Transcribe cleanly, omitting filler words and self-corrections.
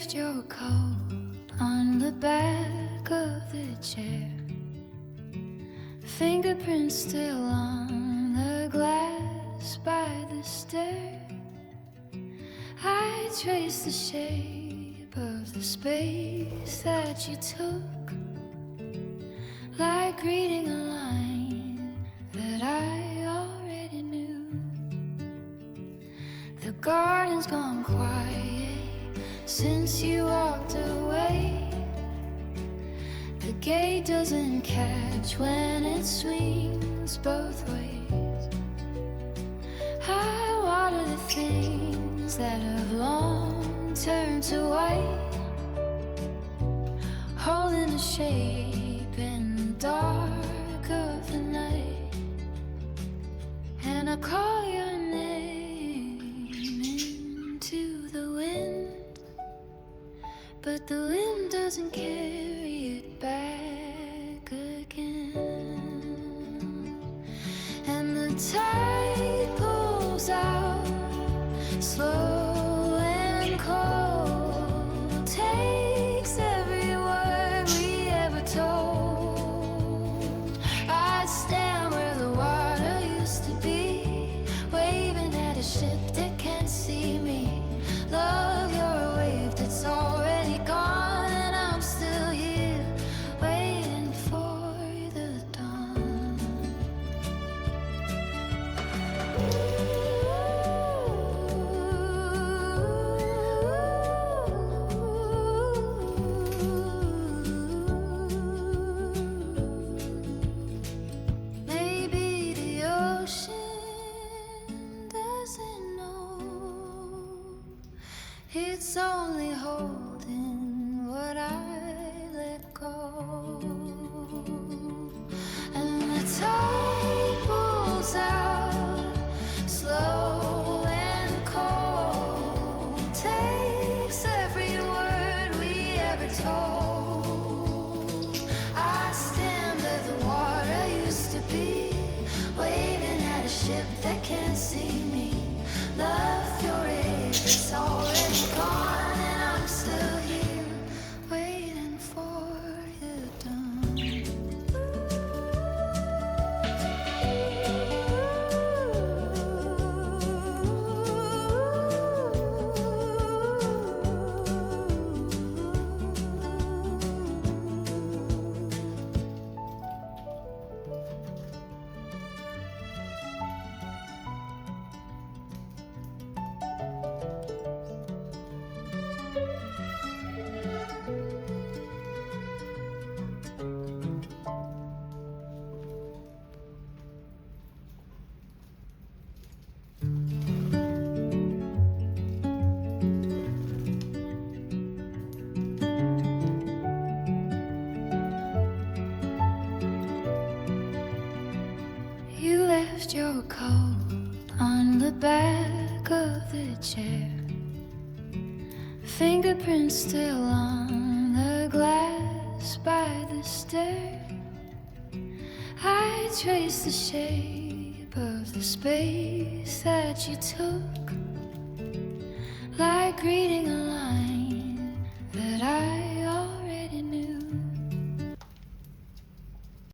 left your coat on the back of the chair, fingerprints still on the glass by the stair. I trace the shape of the space that you took, like reading a line that I already knew. The garden's gone quiet since you walked away. The gate doesn't catch when it swings both ways. I water the things that have long turned to white, holding a shape in the dark of the night. And I call your name into the wind, but the wind doesn't carry it back again. And the tide pulls out slow and cold, takes every word we ever told. I'd stand where the water used to be, waving at a ship that can't see me. Love, you're a wave that's already gone, and I'm still here waiting for the dawn. Maybe the ocean doesn't know it's only holding what I let go. And the tide pulls out slow and cold, takes every word we ever told. I stand where the water used to be, waving at a ship that can't see me. Love, your age is already gone, and I'm still here waiting for the dawn. You left your coat on the back of the chair, fingerprints still on the glass by the stair. I trace the shape of the space that you took, like reading a line that I